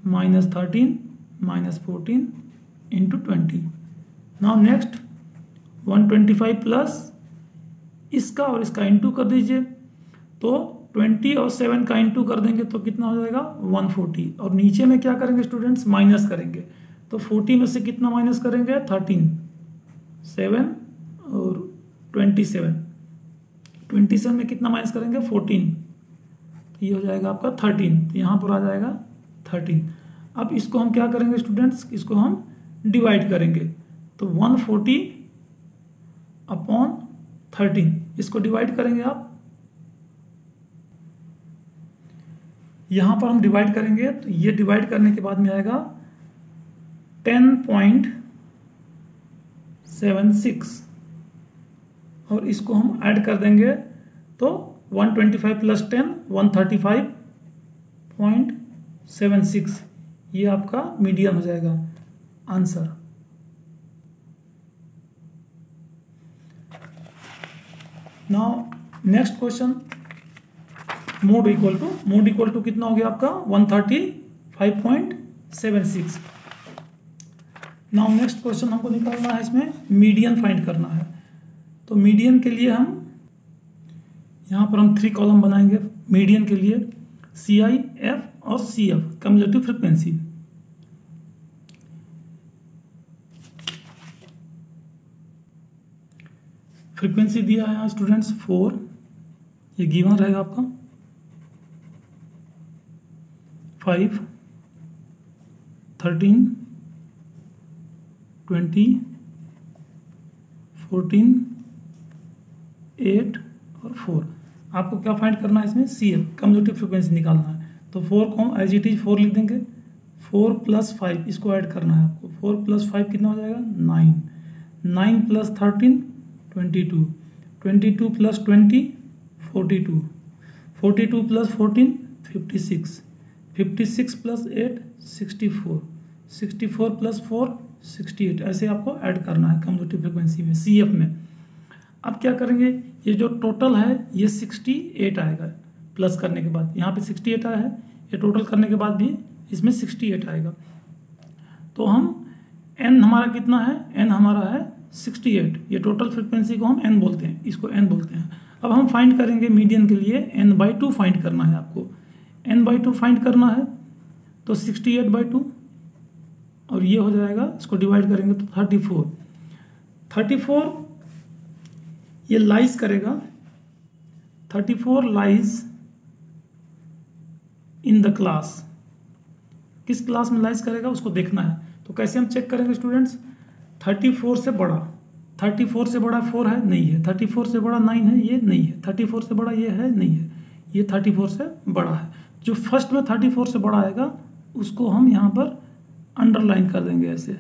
S1: minus 13 minus 14 into 20। Now next 125 plus इसका और इसका इंटू कर दीजिए, तो 20 और 7 का इंटू कर देंगे तो कितना हो जाएगा 140। और नीचे में क्या करेंगे स्टूडेंट्स माइनस करेंगे, तो 40 में से कितना माइनस करेंगे 13, 7 और 27 में कितना माइनस करेंगे 14, तो ये हो जाएगा आपका 13, तो यहाँ पर आ जाएगा 13। अब इसको हम क्या करेंगे स्टूडेंट्स, इसको हम डिवाइड करेंगे, तो 140 अपॉन 13 इसको डिवाइड करेंगे आप, यहां पर हम डिवाइड करेंगे, तो ये डिवाइड करने के बाद में आएगा 10.76 और इसको हम ऐड कर देंगे, तो 125 प्लस 10 135.76, ये आपका मीडियन हो जाएगा answer. Now next question, mode equal to कितना हो गया आपका 135.76। नाउ नेक्स्ट क्वेश्चन हमको निकालना है, इसमें मीडियन फाइंड करना है। तो मीडियन के लिए हम यहाँ पर हम 3 कॉलम बनाएंगे मीडियन के लिए, CI, F और CF कम्युलेटिव फ्रीक्वेंसी। फ्रीक्वेंसी दिया है स्टूडेंट्स 4, ये गिवन रहेगा आपका 5, 13, 20, 14, 8 और 4। आपको क्या फाइंड करना है इसमें CF कम्युलेटिव फ्रीक्वेंसी निकालना है, तो 4 को एज इट इज 4 लिख देंगे, 4 प्लस 5 इसको ऐड करना है आपको, 4 प्लस 5 कितना हो जाएगा 9, 9 plus 13 22, 22 plus 20 42, 42 plus 14 56, 56 plus 8 64, 64 plus 4 68, ऐसे आपको ऐड करना है कम्युलेटिव फ्रीक्वेंसी में CF में। अब क्या करेंगे, ये जो टोटल है ये 68 आएगा, प्लस करने के बाद यहाँ पे 68 आया है, ये टोटल करने के बाद भी इसमें 68 आएगा। तो हम n हमारा कितना है, n हमारा है 68, ये टोटल फ्रीक्वेंसी को हम n बोलते हैं, इसको n बोलते हैं। अब हम फाइंड करेंगे मीडियन के लिए n/2 फाइंड करना है आपको, n/2 फाइंड करना है, तो 68/2 और ये हो जाएगा, इसको डिवाइड करेंगे तो 34 ये लाइज करेगा, 34 लाइज इन द क्लास, किस क्लास में लाइज करेगा उसको देखना है। तो कैसे हम चेक करेंगे स्टूडेंट्स, 34 से बड़ा 4 है नहीं है, 34 से बड़ा 9 है ये नहीं है, 34 से बड़ा ये है नहीं है, ये 34 से बड़ा है। जो फर्स्ट में 34 से बड़ा आएगा उसको हम यहाँ पर अंडरलाइन कर देंगे, ऐसे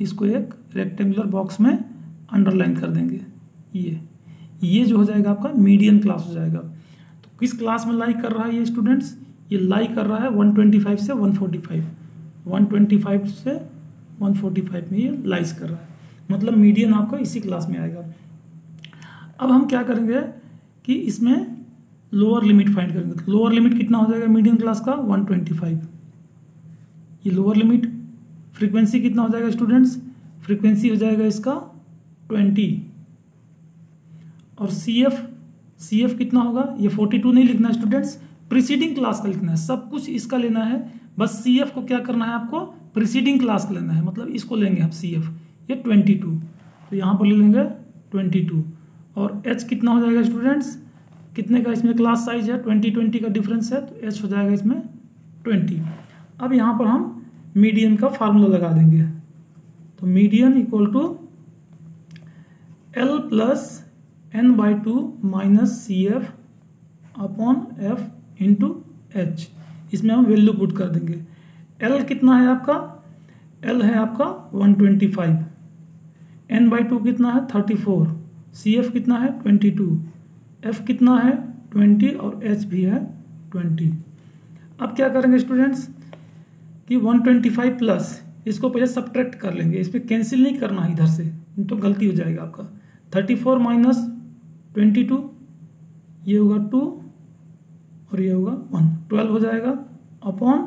S1: इसको एक रेक्टेंगुलर बॉक्स में अंडरलाइन कर देंगे, ये जो हो जाएगा आपका मीडियन क्लास हो जाएगा। तो किस क्लास में लाई कर रहा है ये स्टूडेंट्स, ये लाई कर रहा है 125 से 145, 125 से 145 में ये लाइज कर रहा है, मतलब मीडियन आपका इसी क्लास में आएगा। अब हम क्या करेंगे कि इसमें लोअर लिमिट फाइंड करेंगे, तो लोअर लिमिट कितना हो जाएगा मीडियन क्लास का 125, ये लोअर लिमिट। फ्रीक्वेंसी कितना हो जाएगा स्टूडेंट्स, फ्रीक्वेंसी हो जाएगा इसका 20, और CF सी एफ कितना होगा, ये 42 नहीं लिखना है स्टूडेंट्स, प्रीसीडिंग क्लास का लिखना है, सब कुछ इसका लेना है, बस सी एफ को क्या करना है आपको, प्रीसीडिंग क्लास का लेना है, मतलब इसको लेंगे हम सी एफ, ये 22, तो यहाँ पर ले लेंगे 22, और एच कितना हो जाएगा स्टूडेंट्स, कितने का इसमें क्लास साइज है, 20 का डिफरेंस है, तो एच हो जाएगा इसमें 20। अब यहाँ पर हम मीडियन का फार्मूला लगा देंगे, तो median equal to L plus N by 2 minus C F upon F into H, इसमें हम वैल्यू पुट कर देंगे। एल कितना है आपका, एल है आपका 125, एन बाई 2 कितना है 34, सी एफ कितना है 22, एफ कितना है 20 और एच भी है 20। अब क्या करेंगे स्टूडेंट्स कि 125 प्लस इसको पहले सब्ट्रैक्ट कर लेंगे, इस पर कैंसिल नहीं करना है इधर से, तो गलती हो जाएगा आपका। 34 माइनस 22 ये होगा 2 और ये होगा 1, 12 हो जाएगा अपॉन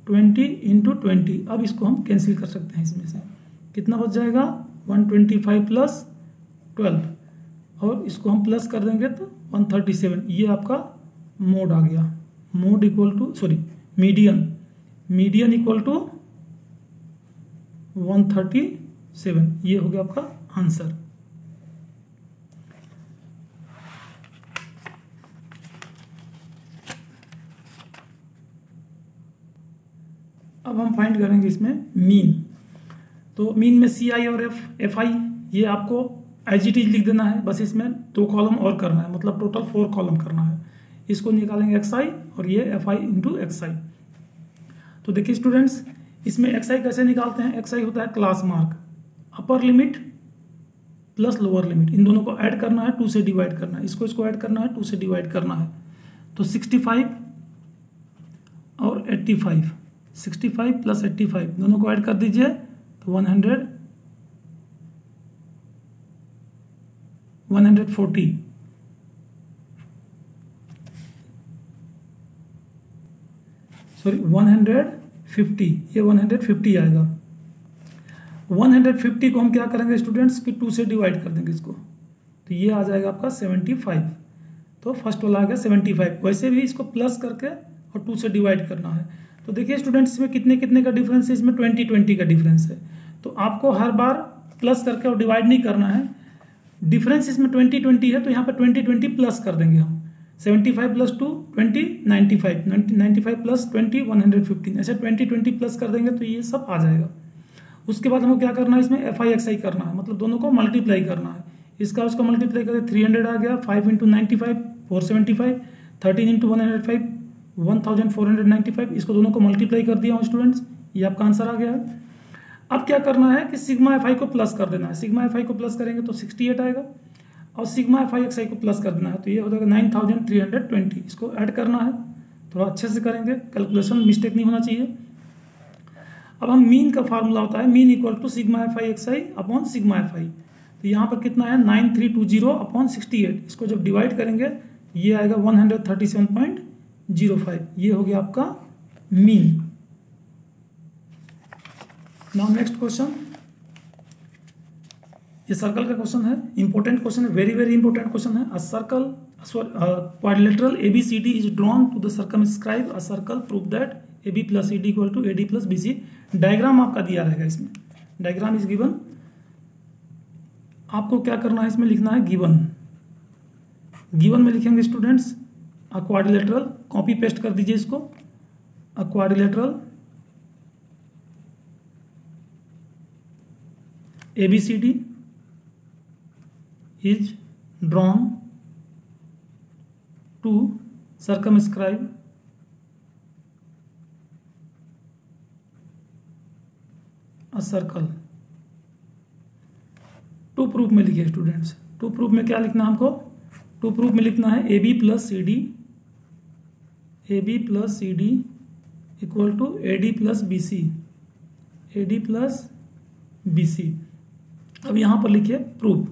S1: 20 इंटू 20। अब इसको हम कैंसिल कर सकते हैं, इसमें से कितना बच जाएगा 125 प्लस 12, और इसको हम प्लस कर देंगे तो 137, ये आपका मोड आ गया, mode equal to sorry median, median equal to 137, ये हो गया आपका आंसर। अब हम फाइंड करेंगे इसमें मीन, तो मीन में सी आई और एफ आई, ये आपको एज इट इज लिख देना है, बस इसमें 2 कॉलम और करना है, मतलब टोटल 4 कॉलम करना है। इसको निकालेंगे एक्स आई और ये एफ आई इंटू एक्स आई। तो देखिए स्टूडेंट्स, इसमें एक्स आई कैसे निकालते हैं, एक्स आई होता है class mark, upper limit plus lower limit, इन दोनों को ऐड करना है, 2 से डिवाइड करना है, इसको ऐड करना है, 2 से डिवाइड करना है, तो 65 और 85, 65 प्लस 85 दोनों को ऐड कर दीजिए तो 140, सॉरी 150, ये 150 आएगा। 150 को हम क्या करेंगे स्टूडेंट्स कि 2 से डिवाइड कर देंगे इसको, तो ये आ जाएगा आपका 75, तो फर्स्ट वाला आ गया 75। वैसे भी इसको प्लस करके और 2 से डिवाइड करना है। तो देखिए स्टूडेंट्स, इसमें कितने कितने का डिफरेंस है, इसमें 20 का डिफरेंस है, तो आपको हर बार प्लस करके और डिवाइड नहीं करना है, डिफरेंस इसमें 20 है, तो यहाँ पर 20 प्लस कर देंगे हम, 75 प्लस 2 20, 95 प्लस 20 115, ऐसे 20 प्लस कर देंगे तो ये सब आ जाएगा। उसके बाद हमको क्या करना है, इसमें एफ आई एक्स आई करना है, मतलब दोनों को मल्टीप्लाई करना है, इसका उसका मल्टीप्लाई करके 300 आ गया, 5 इंटू 95 475, 13 इंटू 105 1495, इसको दोनों को मल्टीप्लाई कर दिया हूँ स्टूडेंट्स, ये आपका आंसर आ गया है। अब क्या करना है कि सिग्मा एफ आई को प्लस कर देना है, सिग्मा एफ आई को प्लस करेंगे तो 68 आएगा, और सिग्मा एफ आई एक्स आई को प्लस कर देना है, तो ये हो जाएगा 9320, इसको ऐड करना है, थोड़ा अच्छे से करेंगे, कैलकुलेशन मिस्टेक नहीं होना चाहिए। अब हम मीन का फार्मूला होता है, mean equal to sigma F I X I upon sigma F I, तो यहाँ पर कितना है 9320 अपॉन 68, इसको जब डिवाइड करेंगे ये आएगा 137.05, ये हो गया आपका मीन। नाउ नेक्स्ट क्वेश्चन, ये सर्कल का क्वेश्चन है, इंपॉर्टेंट क्वेश्चन है, वेरी वेरी इंपॉर्टेंट क्वेश्चन है। A circle quadrilateral ABCD is drawn to the circumscribe a circle, prove that AB plus CD equal to AD plus BC। Diagram आपका दिया रहेगा, इसमें diagram is given, आपको क्या करना है इसमें लिखना है गिवन, गिवन में लिखेंगे students a quadrilateral, copy paste कर दीजिए इसको, a quadrilateral ABCD is drawn to circumscribe a circle। To proof में लिखिए स्टूडेंट्स, टू प्रूफ में क्या लिखना है हमको, टू प्रूफ में लिखना है AB plus CD equal to AD plus BC। अब यहां पर लिखिए प्रूफ।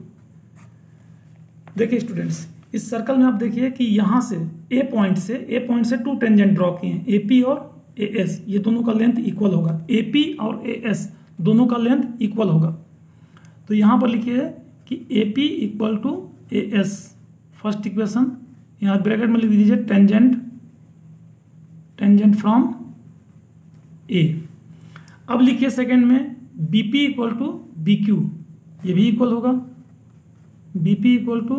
S1: देखिए स्टूडेंट्स, इस सर्कल में आप देखिए कि यहां से ए पॉइंट से 2 टेंजेंट ड्रॉ किए हैं, AP और AS, ये दोनों का लेंथ इक्वल होगा, AP और AS दोनों का लेंथ इक्वल होगा, तो यहां पर लिखिए कि AP equal to AS, first equation यहाँ ब्रैकेट में लिख दीजिए टेंजेंट फ्रॉम ए। अब लिखिए सेकंड में बीपी इक्वल टू बीक्यू, ये भी इक्वल होगा, बीपी इक्वल टू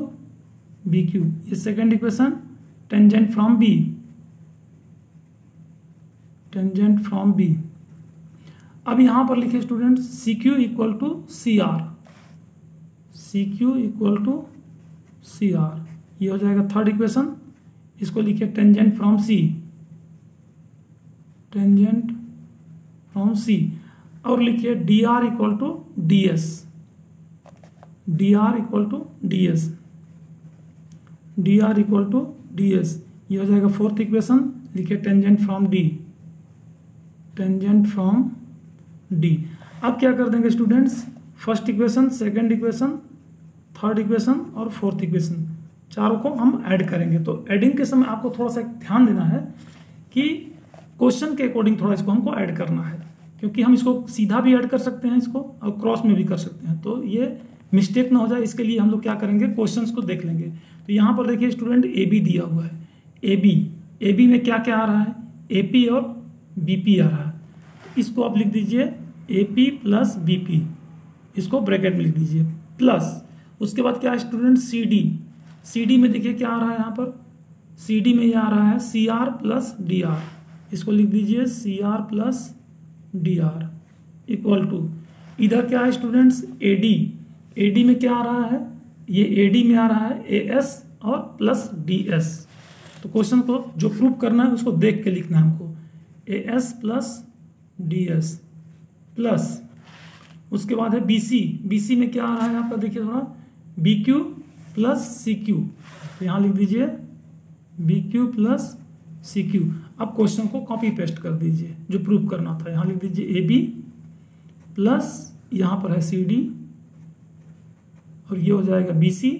S1: बीक्यू, ये second equation, tangent from B, tangent from B. अब यहां पर लिखिए student C Q equal to C R, C Q equal to C R, ये हो जाएगा थर्ड इक्वेशन। इसको लिखिए tangent from C, tangent from C, और लिखिए D R equal to D S, D R equal to D S, D R equal to D S, ये हो जाएगा फोर्थ इक्वेशन। लिखिए tangent from D, tangent from D. अब क्या कर देंगे students, first equation, second equation, third equation और fourth equation, चारों को हम ऐड करेंगे। तो ऐडिंग के समय आपको थोड़ा सा ध्यान देना है कि क्वेश्चन के अकॉर्डिंग थोड़ा इसको हमको ऐड करना है, क्योंकि हम इसको सीधा भी ऐड कर सकते हैं इसको और क्रॉस में भी कर सकते हैं, तो ये मिस्टेक ना हो जाए इसके लिए हम लोग क्या करेंगे, क्वेश्चंस को देख लेंगे। तो यहाँ पर देखिए स्टूडेंट ए बी दिया हुआ है, ए बी में क्या क्या आ रहा है, ए पी और बी पी आ रहा है, इसको आप लिख दीजिए A P plus B P, इसको ब्रैकेट में लिख दीजिए, प्लस उसके बाद क्या है student C D, C D में देखिए क्या आ रहा है, यहाँ पर सी डी में ये आ रहा है C R plus D R, इसको लिख दीजिए C R plus D R equal to, इधर क्या है students A D, A D में क्या आ रहा है, ये ए डी में आ रहा है ए एस और प्लस डी एस। तो क्वेश्चन को जो प्रूव करना है उसको देख के लिखना है हमको, ए S plus D S, plus उसके बाद है बी सी, बी सी में क्या आ रहा है आपका देखिए थोड़ा, B Q plus C Q, तो यहाँ लिख दीजिए B Q plus C Q. अब क्वेश्चन को कॉपी पेस्ट कर दीजिए, जो प्रूव करना था, यहाँ लिख दीजिए ए बी प्लस यहाँ पर है सी डी और ये हो जाएगा B C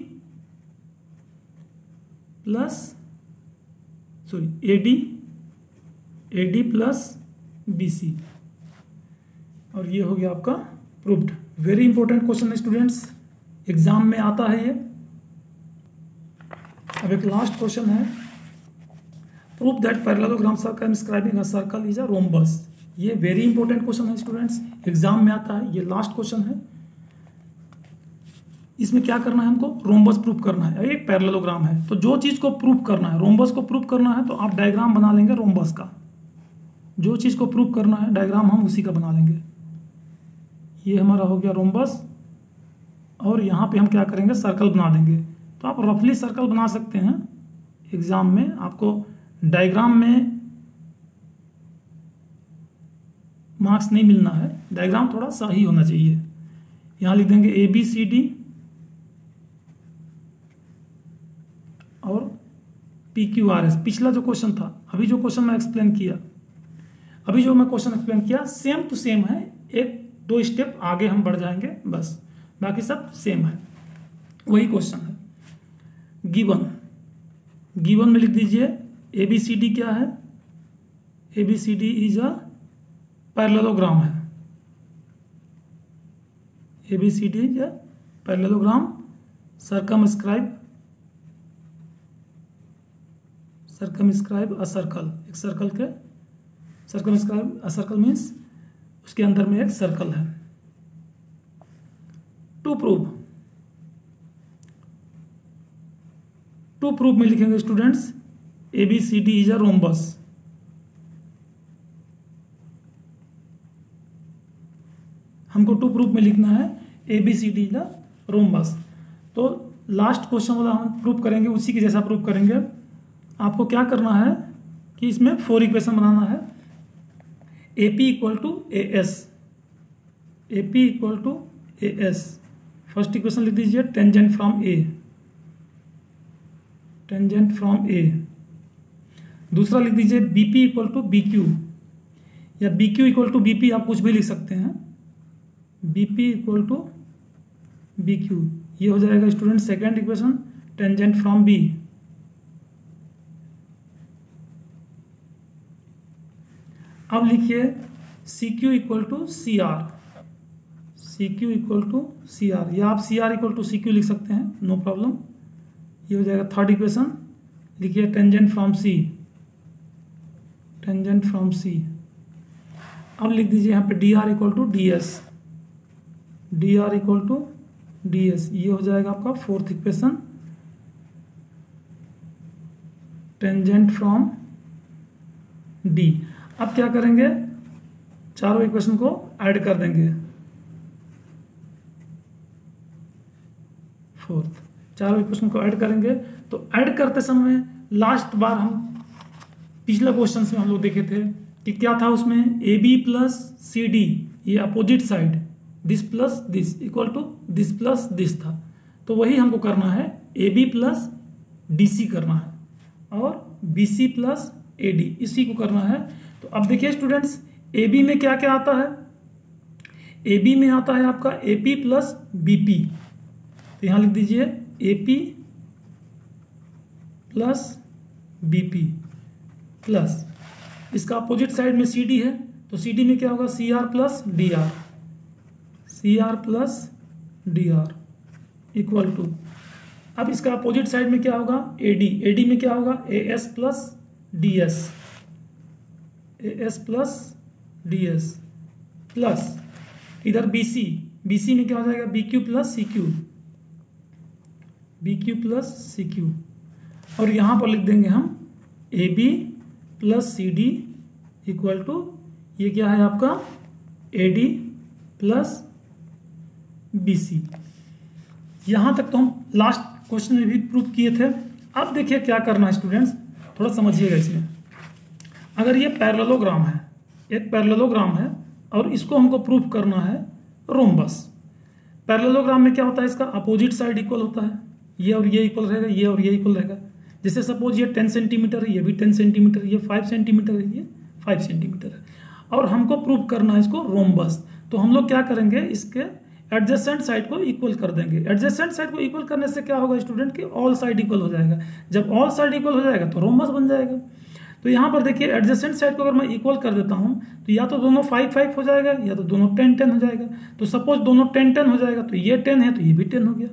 S1: plus sorry A D plus B C, और ये हो गया आपका प्रूव्ड। वेरी इंपॉर्टेंट क्वेश्चन है स्टूडेंट्स, एग्जाम में आता है ये। अब एक लास्ट क्वेश्चन है, prove that parallelogram circle describing a circle is a rhombus. ये वेरी इंपॉर्टेंट क्वेश्चन है स्टूडेंट्स, एग्जाम में आता है, ये लास्ट क्वेश्चन है। इसमें क्या करना है हमको, रोम्बस प्रूव करना है, एक पैरेललोग्राम है तो जो चीज को प्रूव करना है, रोम्बस को प्रूव करना है तो आप डायग्राम बना लेंगे रोम्बस का, जो चीज को प्रूव करना है डायग्राम हम उसी का बना लेंगे। ये हमारा हो गया रोम्बस, और यहाँ पे हम क्या करेंगे, सर्कल बना देंगे। तो आप रफली सर्कल बना सकते हैं, एग्जाम में आपको डायग्राम में मार्क्स नहीं मिलना है, डायग्राम थोड़ा सही होना चाहिए। यहाँ लिख देंगे ए बी सी डी और पी क्यू आर एस। पिछला जो क्वेश्चन था, अभी जो क्वेश्चन मैं एक्सप्लेन किया, अभी जो मैं क्वेश्चन एक्सप्लेन किया सेम टू सेम है, एक दो स्टेप आगे हम बढ़ जाएंगे बस, बाकी सब सेम है, वही क्वेश्चन है। गिवन में लिख दीजिए ए बी सी डी क्या है, A B C D is a parallelogram है, A B C D is a parallelogram, circumscribe a circle, एक सर्कल के सर्कमस्क्राइब अ सर्कल मीन्स उसके अंदर में एक सर्कल है। टू प्रूव में लिखेंगे students A B C D is a rhombus. हमको टू प्रूव में लिखना है A B C D is a rhombus. तो लास्ट क्वेश्चन वाला हम प्रूव करेंगे, उसी के जैसा प्रूव करेंगे। आपको क्या करना है कि इसमें 4 इक्वेशन बनाना है, A P equal to A S, A P equal to A S. First equation लिख दीजिए tangent from A, tangent from A. दूसरा लिख दीजिए B P equal to B Q, या B Q equal to B P, आप कुछ भी लिख सकते हैं, B P equal to B Q. ये हो जाएगा student second equation, tangent from B. अब लिखिए C Q equal to C R, C Q equal to C R, या आप C R equal to C Q लिख सकते हैं, नो प्रॉब्लम। ये हो जाएगा थर्ड इक्वेशन, लिखिए tangent from C, tangent from C. अब लिख दीजिए यहाँ पे D R equal to D S, D R equal to D S. ये हो जाएगा आपका fourth equation, tangent from D. अब क्या करेंगे, चारों इक्वेशन को ऐड कर देंगे, फोर्थ चारों इक्वेशन को ऐड करेंगे। तो ऐड करते समय लास्ट बार हम पिछले क्वेश्चन में हम लोग देखे थे कि क्या था उसमें, A B plus C D, ये opposite side, this plus this equal to this plus this था। तो वही हमको करना है, A B plus D C करना है और B C plus A D, इसी को करना है। तो अब देखिए स्टूडेंट्स, ए बी में क्या क्या आता है, ए बी में आता है आपका A P plus B P. तो यहां लिख दीजिए A P plus B P plus, इसका अपोजिट साइड में सी डी है, तो सी डी में क्या होगा, C R plus D R, C R plus D R equal to, अब इसका अपोजिट साइड में क्या होगा, ए डी, ए डी में क्या होगा, A S plus D S, A S plus D S plus इधर बी सी, बी सी में क्या हो जाएगा, B Q plus C Q, B Q plus C Q. और यहां पर लिख देंगे हम A B plus C D equal to, ये क्या है आपका, A D plus B C. यहां तक तो हम लास्ट क्वेश्चन में भी प्रूव किए थे। अब देखिए क्या करना है स्टूडेंट्स, थोड़ा समझिएगा इसमें। अगर ये पैरेललोग्राम है, एक पैरेललोग्राम है और इसको हमको प्रूफ करना है रोम्बस। पैरेललोग्राम में क्या होता है, इसका अपोजिट साइड इक्वल होता है, ये और ये इक्वल रहेगा, ये और ये इक्वल रहेगा। जैसे सपोज ये 10 सेंटीमीटर है, ये भी 10 सेंटीमीटर, ये 5 सेंटीमीटर है, ये 5 सेंटीमीटर है, और हमको प्रूव करना है इसको रोम्बस। तो हम लोग क्या करेंगे, इसके एडजेसेंट साइड को इक्वल कर देंगे। एडजेसेंट साइड को इक्वल करने से क्या होगा स्टूडेंट, कि ऑल साइड इक्वल हो जाएगा। जब ऑल साइड इक्वल हो जाएगा तो रोम्बस बन जाएगा। तो यहाँ पर देखिए एडजेसेंट साइड को अगर मैं इक्वल कर देता हूँ तो या तो दोनों 5-5 हो जाएगा, या तो दोनों 10-10 हो जाएगा। तो सपोज दोनों 10-10 हो जाएगा, तो ये 10 है तो ये भी 10 हो गया।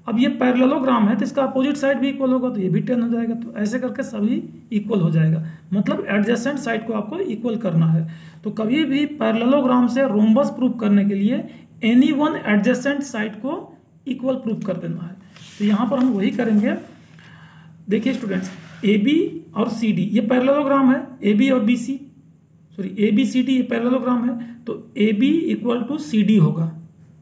S1: अब ये पैरेललोग्राम है तो इसका अपोजिट साइड भी इक्वल होगा, तो ये भी 10 हो जाएगा। तो ऐसे करके सभी इक्वल हो जाएगा, मतलब एडजेसेंट साइड को आपको इक्वल करना है। तो कभी भी पैरेललोग्राम से रोम्बस प्रूव करने के लिए एनी वन एडजेसेंट साइड को इक्वल प्रूव कर देना है। तो यहाँ पर हम वही करेंगे। देखिए स्टूडेंट्स, ए बी और सी डी ये पैरेललोग्राम है, ए बी और B C, sorry A B C D ये पैरेललोग्राम है। तो A B equal to C D होगा,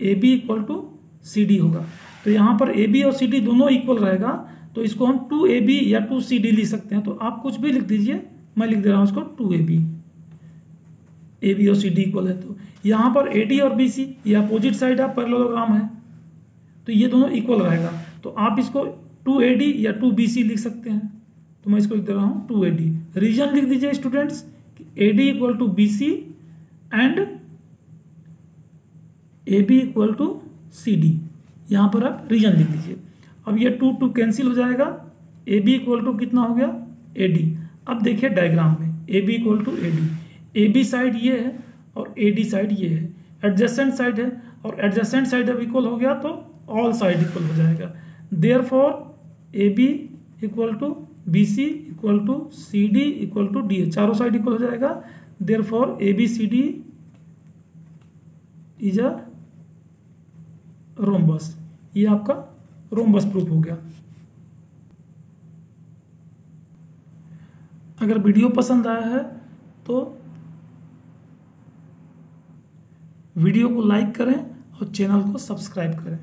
S1: A B equal to C D होगा। तो यहाँ पर ए बी और सी डी दोनों इक्वल रहेगा, तो इसको हम 2AB या 2CD लिख सकते हैं। तो आप कुछ भी लिख दीजिए, मैं लिख दे रहा हूँ इसको 2AB, ए बी और सी डी इक्वल है। तो यहाँ पर ए डी और बी सी ये अपोजिट साइड है, पैरेललोग्राम है, तो ये दोनों इक्वल रहेगा। तो आप इसको 2AD या 2BC लिख सकते हैं। तो मैं इसको लिख दे रहा हूँ 2AD। रीजन लिख दीजिए students, AD equal to BC and AB equal to CD। यहाँ पर आप रीजन लिख दीजिए। अब ये 2 कैंसिल हो जाएगा, AB इक्वल टू कितना हो गया, AD। अब देखिए डायग्राम में AB equal to AD, AB side ये है और AD साइड ये है, एडजेसेंट साइड है, और एडजेसेंट साइड जब इक्वल हो गया तो ऑल साइड इक्वल हो जाएगा। Therefore AB equal to BC equal to CD equal to DA, चारों साइड इक्वल हो जाएगा। Therefore ABCD is a rhombus. ये आपका रोम्बस प्रूफ हो गया। अगर वीडियो पसंद आया है तो वीडियो को लाइक करें और चैनल को सब्सक्राइब करें।